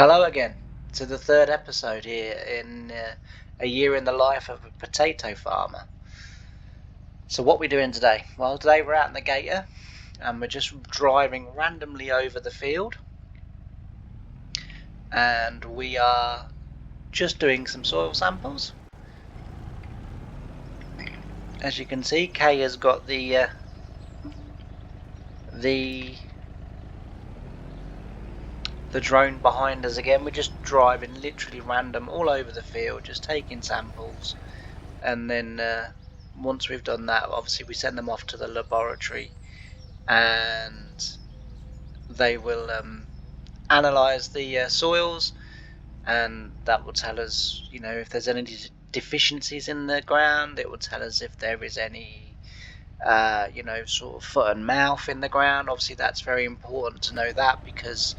Hello again to the third episode here in a year in the life of a potato farmer. So what we're doing today? Well, today we're out in the gator and we're just driving randomly over the field, and we are just doing some soil samples. As you can see, Kay has got the drone behind us again. We're just driving literally random all over the field, just taking samples, and then once we've done that, obviously we send them off to the laboratory and they will analyze the soils, and that will tell us, if there's any deficiencies in the ground. It will tell us if there is any sort of foot and mouth in the ground. Obviously that's very important to know that, because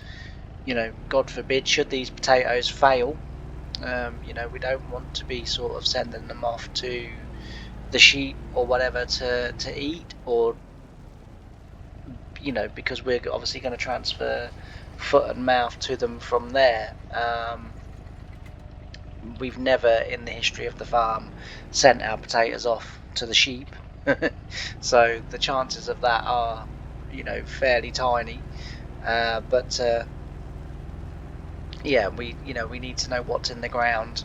God forbid, should these potatoes fail, we don't want to be sort of sending them off to the sheep or whatever to eat, or because we're obviously going to transfer foot and mouth to them from there. We've never in the history of the farm sent our potatoes off to the sheep, so the chances of that are fairly tiny. But yeah, we need to know what's in the ground,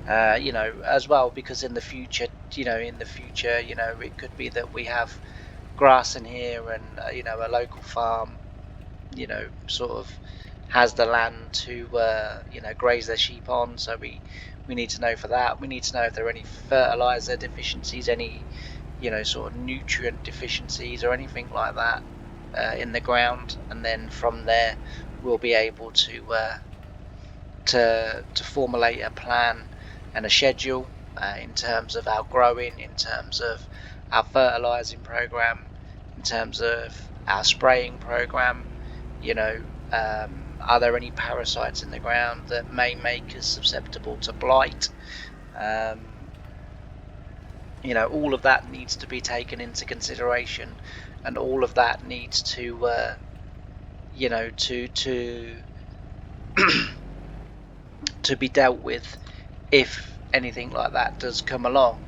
as well, because in the future, it could be that we have grass in here, and a local farm sort of has the land to graze their sheep on. So we need to know for that. We need to know if there are any fertilizer deficiencies, any sort of nutrient deficiencies or anything like that in the ground, and then from there we'll be able to formulate a plan and a schedule in terms of our growing, in terms of our fertilizing program, in terms of our spraying program. Are there any parasites in the ground that may make us susceptible to blight? All of that needs to be taken into consideration, and all of that needs to to be dealt with if anything like that does come along.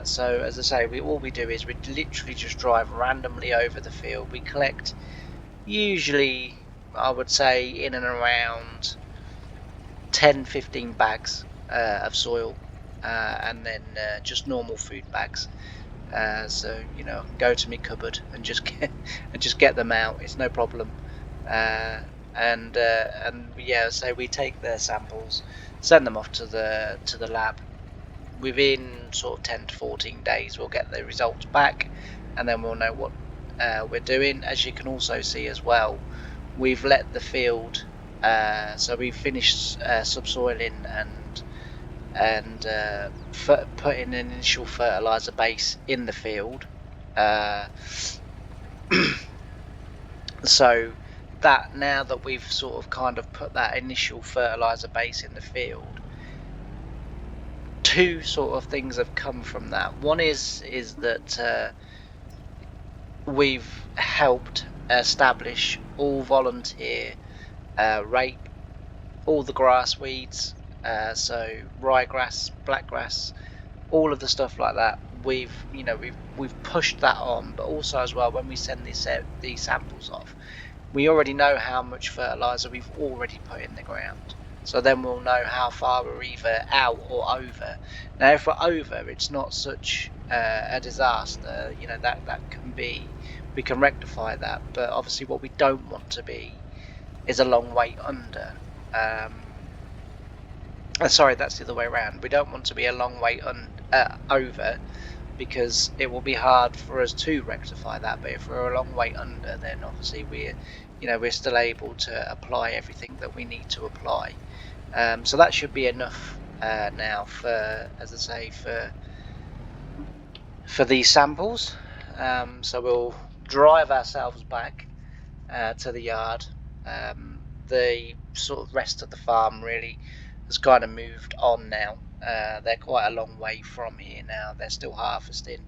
So as I say, all we do is we literally just drive randomly over the field. We collect, usually I would say, in and around 10-15 bags of soil, and then just normal food bags. So I can go to my cupboard and just get them out. It's no problem. And yeah, so we take their samples, send them off to the lab. Within sort of 10 to 14 days we'll get the results back, and then we'll know what we're doing. As you can also see as well, we've let the field, so we've finished subsoiling and putting an initial fertilizer base in the field. So that, now that we've sort of kind of put that initial fertilizer base in the field, two sort of things have come from that. One is that we've helped establish all volunteer rape, all the grass weeds, so ryegrass, blackgrass, all of the stuff like that. We've pushed that on, but also as well, when we send these samples off, we already know how much fertilizer we've already put in the ground. So then we'll know how far we're either out or over. Now, if we're over, it's not such a disaster. That can be, we can rectify that. But obviously, what we don't want to be is a long way under. Sorry, that's the other way around. We don't want to be a long way over, because it will be hard for us to rectify that. But if we're a long way under, then obviously we're still able to apply everything that we need to apply. So that should be enough now for, as I say, for these samples. So we'll drive ourselves back to the yard. The sort of rest of the farm really has kind of moved on now. They're quite a long way from here now. They're still harvesting.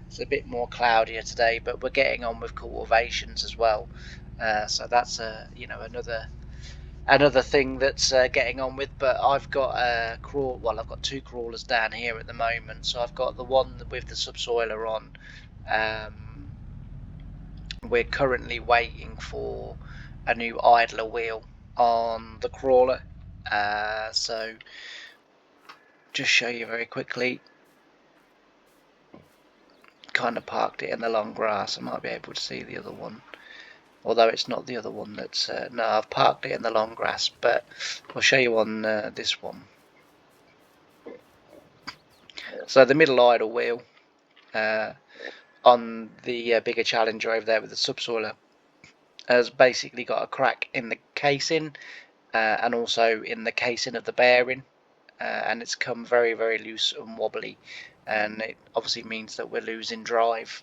It's a bit more cloudier today, but we're getting on with cultivations as well. So that's another another thing that's getting on with. But I've got I've got two crawlers down here at the moment. So I've got the one with the subsoiler on. We're currently waiting for a new idler wheel on the crawler. So just show you very quickly. Kind of parked it in the long grass. I might be able to see the other one, although it's not the other one. That's no, I've parked it in the long grass, but I'll show you on this one. So the middle idle wheel on the bigger Challenger over there with the subsoiler has basically got a crack in the casing and also in the casing of the bearing, and it's come very, very loose and wobbly, and it obviously means that we're losing drive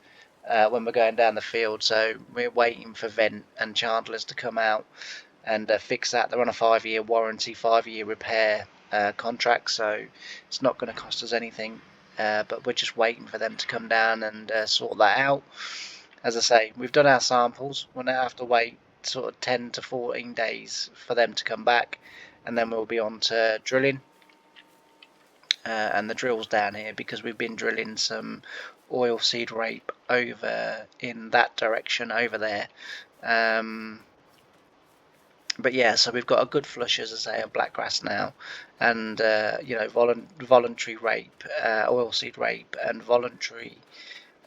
when we're going down the field. So we're waiting for Vent and Chandler's to come out and fix that. They're on a 5-year warranty, 5-year repair contract, so it's not going to cost us anything, but we're just waiting for them to come down and sort that out. As I say, we've done our samples. We'll now have to wait sort of 10 to 14 days for them to come back, and then we'll be on to drilling. And the drill's down here because we've been drilling some oilseed rape over in that direction over there. But yeah, so we've got a good flush, as I say, of blackgrass now, and you know, voluntary rape, oilseed rape, and voluntary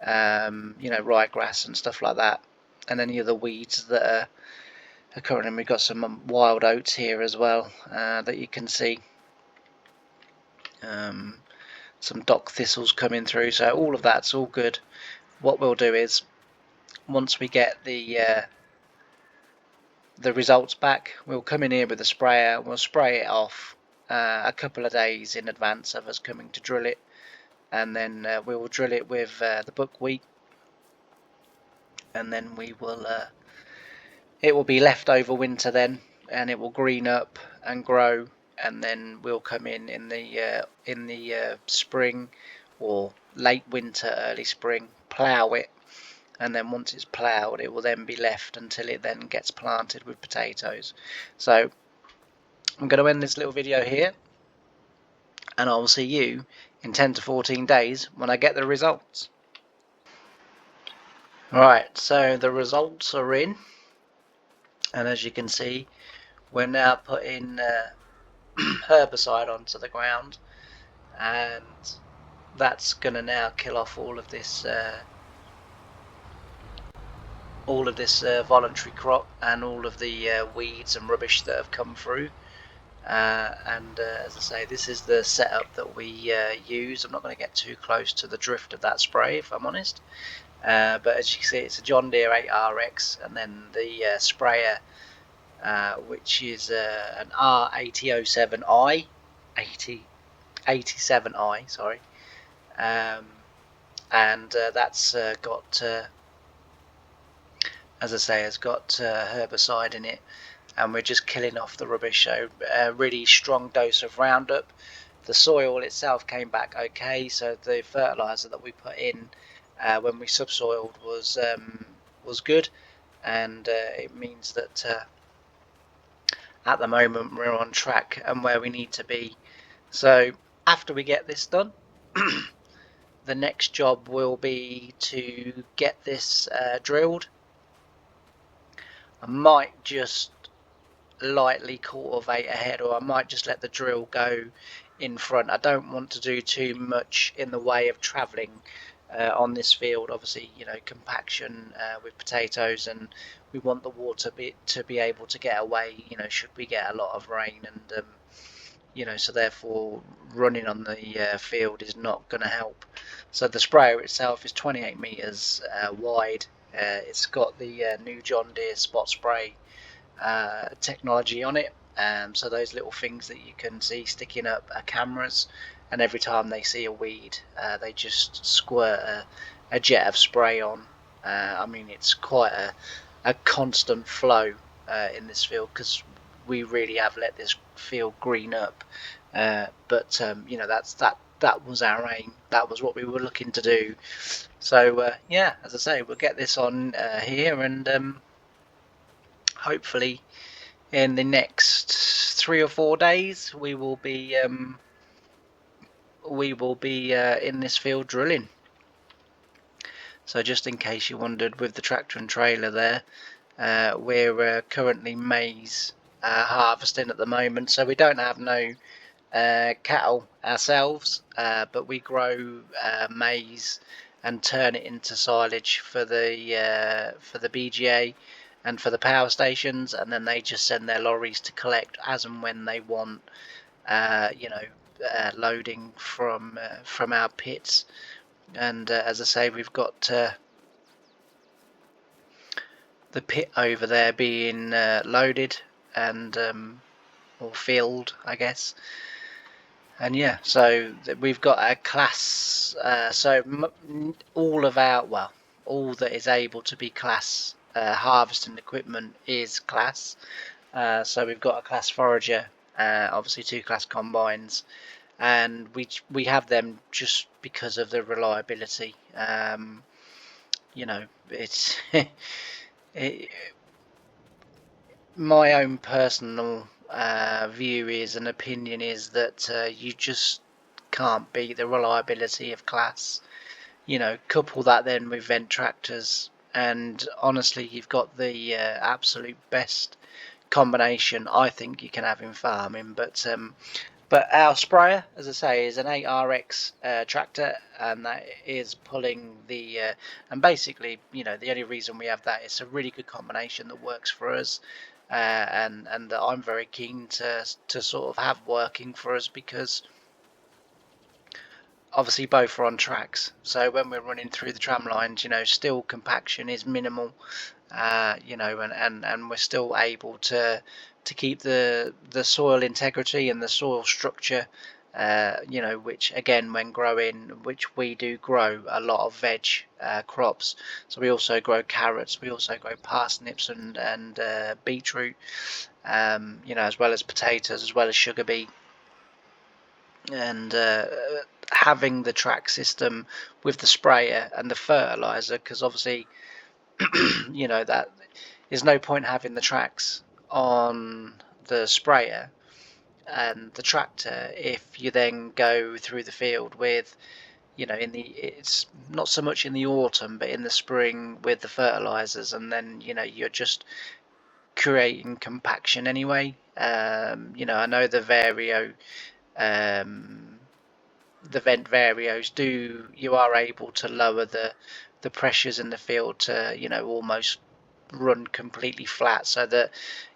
you know, ryegrass and stuff like that, and any other weeds that are occurring. And we've got some wild oats here as well that you can see. Some dock thistles coming through, so all of that's all good. What we'll do is, once we get the results back, we'll come in here with a sprayer. We'll spray it off a couple of days in advance of us coming to drill it, and then we will drill it with the buckwheat, and then we will it will be left over winter then, and it will green up and grow, and then we'll come in the spring or late winter, early spring, plough it, and then once it's ploughed, it will then be left until it then gets planted with potatoes. So I'm going to end this little video here, and I will see you in 10 to 14 days when I get the results. Right, so the results are in, and as you can see, we're now putting herbicide onto the ground, and that's going to now kill off all of this voluntary crop and all of the weeds and rubbish that have come through. And as I say, this is the setup that we use. I'm not going to get too close to the drift of that spray, if I'm honest, but as you can see, it's a John Deere 8RX, and then the sprayer, which is an R8007i, 87i, sorry, and that's got, as I say, has got herbicide in it, and we're just killing off the rubbish. So a really strong dose of Roundup. The soil itself came back okay, so the fertilizer that we put in when we subsoiled was good, and it means that at the moment we're on track and where we need to be. So after we get this done, the next job will be to get this drilled. I might just lightly cultivate ahead, or I might just let the drill go in front. I don't want to do too much in the way of travelling on this field. Obviously, you know, compaction with potatoes, and we want the water to be able to get away, you know, should we get a lot of rain, and you know, so therefore running on the field is not going to help. So the sprayer itself is 28 meters wide. It's got the new John Deere spot spray technology on it, so those little things that you can see sticking up are cameras, and every time they see a weed, they just squirt a jet of spray on. I mean, it's quite a constant flow in this field, because we really have let this field green up, but you know, that was our aim. That was what we were looking to do. So yeah, as I say, we'll get this on here, and hopefully in the next 3 or 4 days we will be in this field drilling. So just in case you wondered, with the tractor and trailer there, we're currently maize harvesting at the moment. So we don't have no cattle ourselves, but we grow maize and turn it into silage for the BGA and for the power stations, and then they just send their lorries to collect as and when they want, loading from our pits. And as I say, we've got the pit over there being loaded and or filled, I guess. And yeah, so we've got a class. All of our, well, all that is able to be class harvesting equipment is class. So we've got a class forager, obviously 2 class combines, and we have them just because of the reliability. It's it, my own personal view is, and opinion is, that you just can't beat the reliability of class. Couple that then with vent tractors, and honestly, you've got the absolute best combination I think you can have in farming. But our sprayer, as I say, is an 8RX tractor, and that is pulling the and basically, the only reason we have that, it's a really good combination that works for us, and that I'm very keen to sort of have working for us, because obviously both are on tracks. So when we're running through the tram lines, still compaction is minimal, and we're still able to keep the soil integrity and the soil structure, which again, when growing, which we do grow a lot of veg crops. So we also grow carrots, we also grow parsnips and beetroot, as well as potatoes, as well as sugar beet. And having the track system with the sprayer and the fertilizer, because obviously that there's no point having the tracks on the sprayer and the tractor if you then go through the field with, it's not so much in the autumn but in the spring with the fertilizers, and then you're just creating compaction anyway. I know the vent varios you are able to lower the pressures in the field to almost run completely flat, so that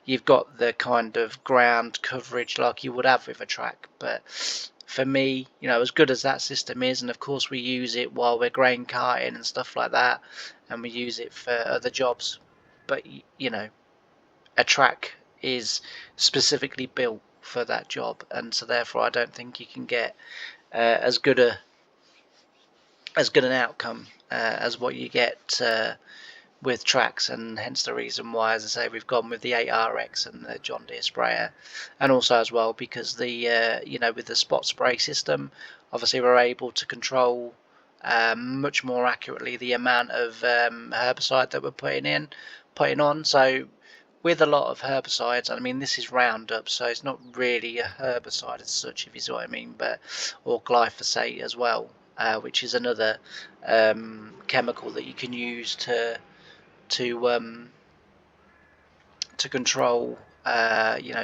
you've got the kind of ground coverage like you would have with a track. But for me, as good as that system is, and of course we use it while we're grain carting and stuff like that, and we use it for other jobs, but a track is specifically built for that job, and so therefore I don't think you can get as good an outcome as what you get with tracks. And hence the reason why, as I say, we've gone with the 8RX and the John Deere sprayer. And also as well because the with the spot spray system, obviously we're able to control much more accurately the amount of herbicide that we're putting on. So with a lot of herbicides, I mean, this is Roundup, so it's not really a herbicide as such, if you see what I mean, or glyphosate as well, which is another chemical that you can use to control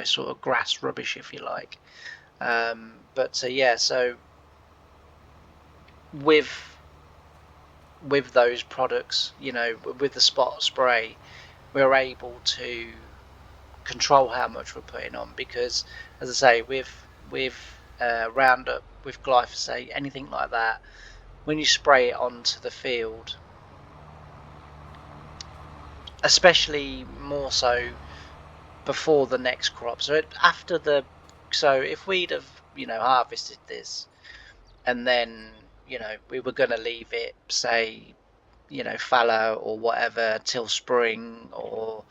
sort of grass rubbish, if you like. So with those products, with the spot spray, we're able to control how much we're putting on, because as I say, with Roundup, with glyphosate, anything like that, when you spray it onto the field, especially more so before the next crop, so if we'd have harvested this and then we were going to leave it, say, fallow or whatever till spring, or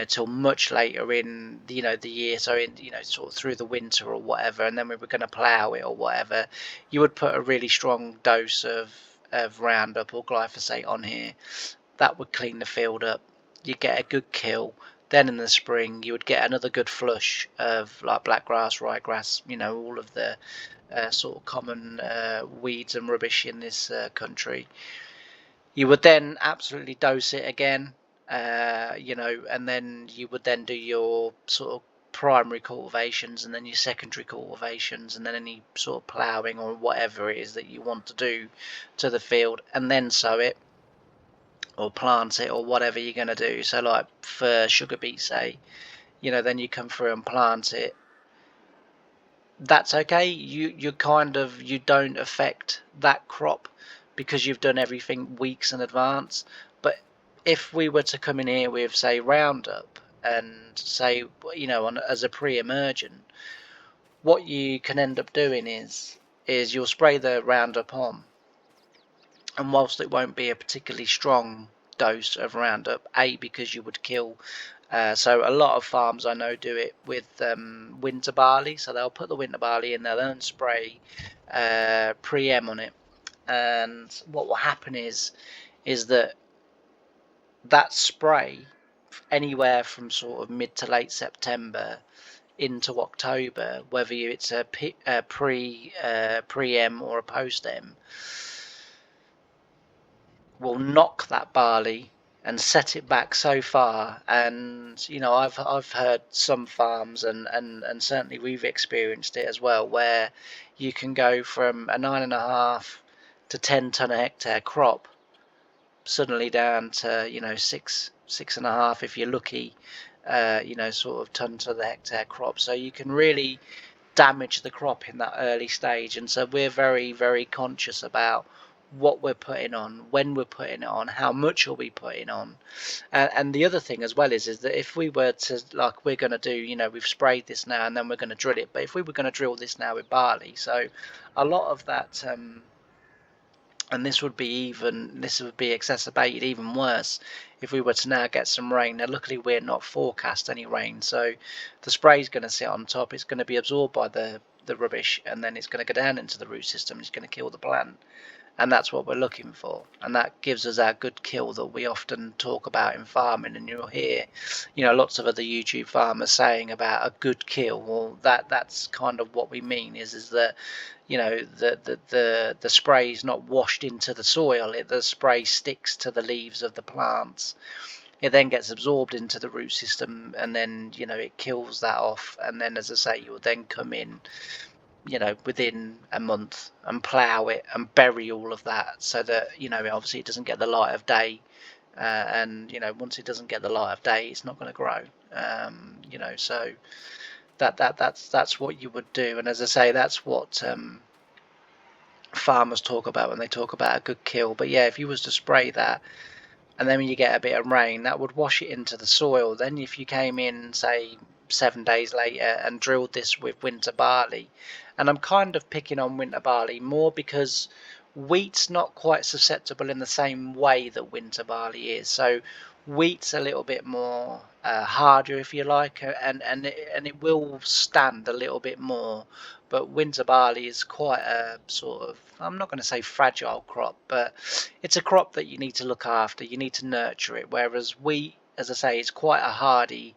till much later in the year, so in sort of through the winter or whatever, and then we were going to plough it or whatever, you would put a really strong dose of Roundup or glyphosate on here. That would clean the field up, you get a good kill, Then in the spring you would get another good flush of like blackgrass, ryegrass, all of the sort of common weeds and rubbish in this country. You would then absolutely dose it again, and then you would then do your sort of primary cultivations and then your secondary cultivations and then any sort of ploughing or whatever it is that you want to do to the field, and then sow it or plant it or whatever you're going to do. So like for sugar beet, say, then you come through and plant it. That's okay. You don't affect that crop because you've done everything weeks in advance. But if we were to come in here with, say, Roundup and say, as a pre-emergent, what you can end up doing is you'll spray the Roundup on, and whilst it won't be a particularly strong dose of Roundup, because you would kill. So a lot of farms I know do it with winter barley. So they'll put the winter barley in, they'll then spray pre-em on it, and what will happen is that spray anywhere from sort of mid to late September into October, whether it's a pre-em or a post-em, will knock that barley and set it back so far. And I've heard some farms and certainly we've experienced it as well, where you can go from a 9.5 to 10 ton a hectare crop suddenly down to 6.5 if you're lucky, sort of ton to the hectare crop. So you can really damage the crop in that early stage, and so we're very, very conscious about what we're putting on, when we're putting it on, how much are we putting on. And the other thing as well is that if we were to, like we're going to do, we've sprayed this now and then we're going to drill it, but if we were going to drill this now with barley, so a lot of that and this would be exacerbated even worse if we were to now get some rain. Now luckily we're not forecast any rain, so the spray is going to sit on top, it's going to be absorbed by the rubbish, and then it's going to go down into the root system, it's going to kill the plant. And that's what we're looking for, and that gives us our good kill that we often talk about in farming. And you'll hear lots of other YouTube farmers saying about a good kill. Well, that's kind of what we mean is that the spray is not washed into the soil, the spray sticks to the leaves of the plants, it then gets absorbed into the root system, and then it kills that off. And then, as I say, you'll then come in within a month and plough it and bury all of that, so that obviously it doesn't get the light of day, and once it doesn't get the light of day, it's not going to grow. So that's what you would do. And as I say, that's what farmers talk about when they talk about a good kill. But yeah, if you was to spray that and then when you get a bit of rain, that would wash it into the soil. Then if you came in, say, 7 days later and drilled this with winter barley, and I'm kind of picking on winter barley more because wheat's not quite susceptible in the same way that winter barley is. So wheat's a little bit more harder, if you like, and it will stand a little bit more. But winter barley is quite a sort of, I'm not going to say fragile crop, but it's a crop that you need to look after, you need to nurture it. Whereas wheat, as I say, is quite a hardy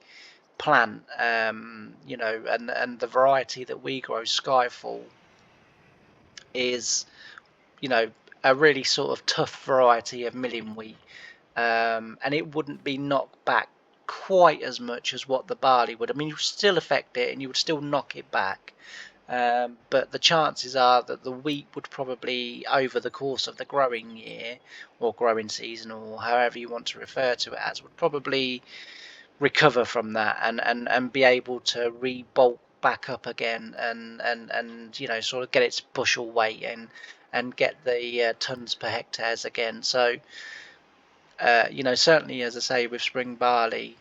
plant, and the variety that we grow, Skyfall, is a really sort of tough variety of milling wheat, and it wouldn't be knocked back quite as much as what the barley would. I mean, you would still affect it and you would still knock it back, but the chances are that the wheat would probably, over the course of the growing year or growing season, or however you want to refer to it as, would probably recover from that and be able to re-bulk back up again, and sort of get its bushel weight and get the tons per hectares again. So certainly, as I say, with spring barley,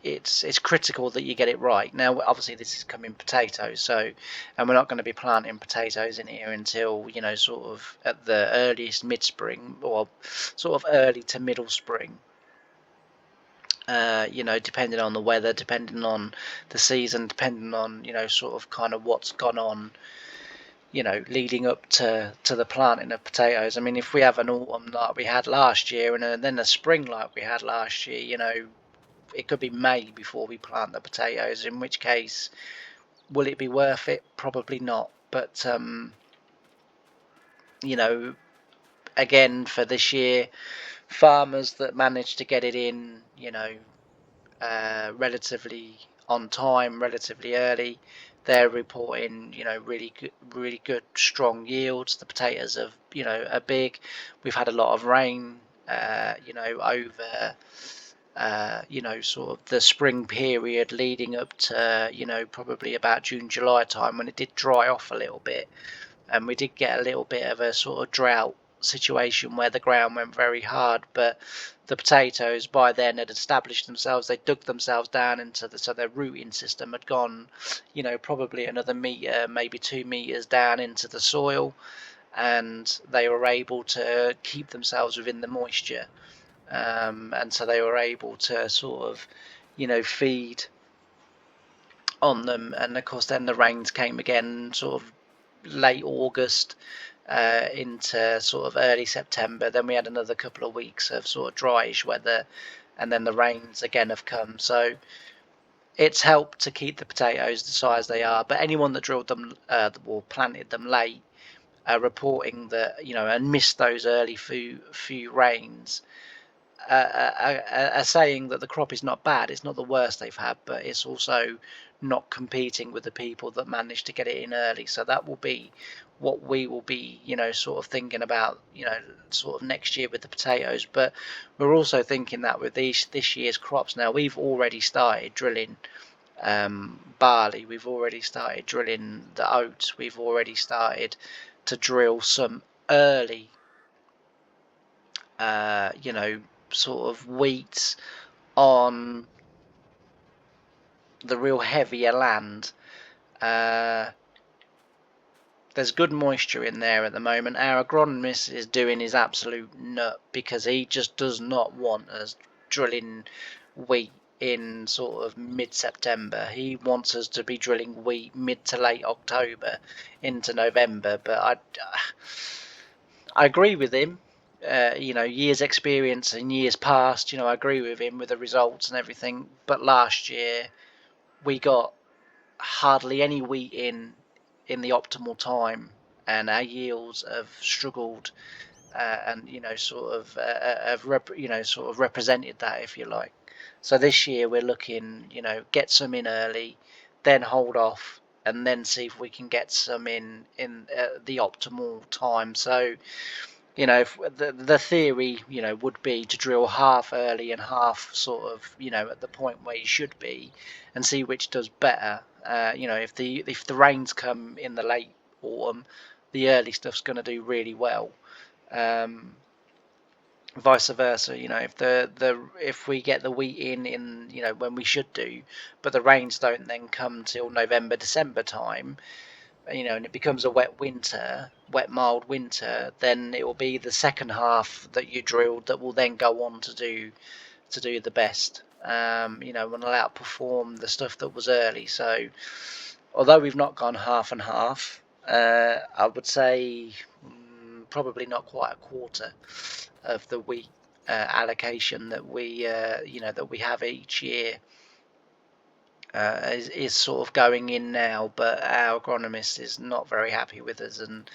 it's critical that you get it right. Now obviously this is coming potatoes, so, and we're not going to be planting potatoes in here until sort of at the earliest mid-spring, or sort of early to middle spring, depending on the weather, depending on the season, depending on sort of kind of what's gone on leading up to the planting of potatoes. I mean, if we have an autumn like we had last year and then a spring like we had last year, it could be May before we plant the potatoes, in which case, will it be worth it? Probably not. But you know, again, for this year, farmers that managed to get it in, relatively on time, relatively early, they're reporting, really good, strong yields. The potatoes are big. We've had a lot of rain, over, sort of the spring period leading up to, probably about June, July time, when it did dry off a little bit, and we did get a little bit of a sort of drought situation where the ground went very hard, but the potatoes by then had established themselves. They dug themselves down so their rooting system had gone, probably another metre, maybe 2 metres down into the soil, and they were able to keep themselves within the moisture, and so they were able to sort of, feed on them. And of course then the rains came again sort of late August, into sort of early September. Then we had another couple of weeks of sort of dryish weather, and then the rains again have come. So it's helped to keep the potatoes the size they are. But anyone that drilled them, or planted them late, reporting that, and missed those early few rains, are saying that the crop is not bad. It's not the worst they've had, but it's also not competing with the people that managed to get it in early. So that will be what we will be, sort of thinking about, sort of next year with the potatoes. But we're also thinking that with this year's crops, now we've already started drilling barley, we've already started drilling the oats, we've already started to drill some early, sort of wheat on the real heavier land. There's good moisture in there at the moment. Our agronomist is doing his absolute nut, because he just does not want us drilling wheat in sort of mid-September. He wants us to be drilling wheat mid to late October into November. But I agree with him. Years experience and years past, I agree with him with the results and everything. But last year we got hardly any wheat in the optimal time, and our yields have struggled, and sort of represented that, if you like. So this year we're looking, get some in early, then hold off, and then see if we can get some in the optimal time. So, if the theory, would be to drill half early and half sort of, at the point where you should be, and see which does better. If the rains come in the late autumn, the early stuff's going to do really well. Vice versa, if we get the wheat in, when we should do, but the rains don't then come till November, December time, and it becomes a wet mild winter, then it will be the second half that you drilled that will then go on to do the best, and will outperform the stuff that was early. So although we've not gone half and half, I would say probably not quite a quarter of the wheat allocation that we have each year is sort of going in now. But our agronomist is not very happy with us, and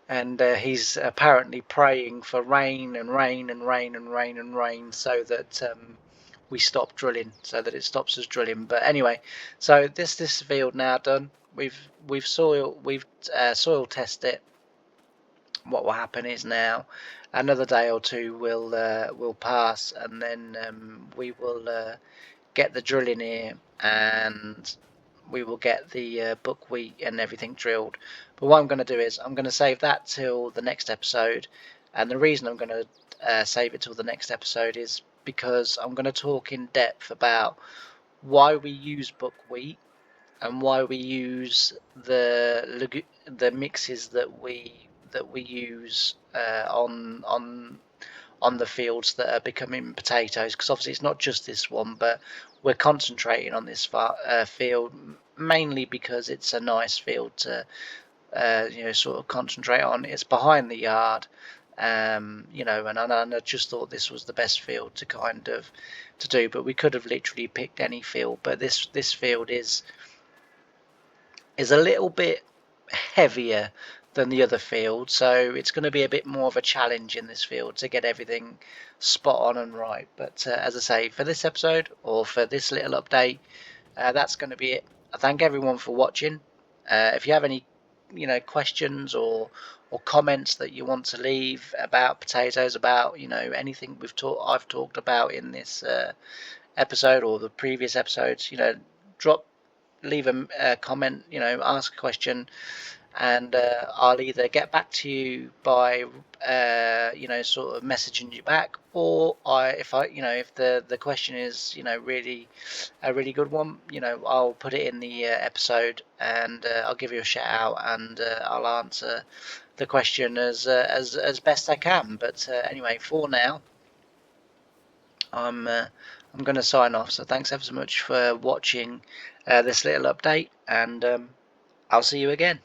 and he's apparently praying for rain and rain and rain and rain and rain, so that we stop drilling, so that it stops us drilling. But anyway, so this field now done. We've soil tested it. What will happen is now another day or two will pass, and then we will get the drilling here, and we will get the buckwheat and everything drilled. But what I'm going to do is I'm going to save that till the next episode, and the reason I'm going to save it till the next episode is because I'm going to talk in depth about why we use buckwheat, and why we use the mixes that we use on the fields that are becoming potatoes. Because obviously it's not just this one, but we're concentrating on this field mainly because it's a nice field to sort of concentrate on. It's behind the yard, You know, and I just thought this was the best field to kind of to do. But we could have literally picked any field, but this field is a little bit heavier than the other field, so it's going to be a bit more of a challenge in this field to get everything spot on and right. But as I say, for this episode or for this little update, that's going to be it. I thank everyone for watching. If you have any, you know, questions or comments that you want to leave about potatoes, about, you know, anything I've talked about in this episode or the previous episodes, you know, leave a comment, you know, ask a question, and I'll either get back to you by you know, sort of messaging you back, or you know, if the question is, you know, really a really good one, you know, I'll put it in the episode, and I'll give you a shout out, and I'll answer the question as best I can. But anyway, for now, I'm going to sign off. So thanks ever so much for watching this little update, and I'll see you again.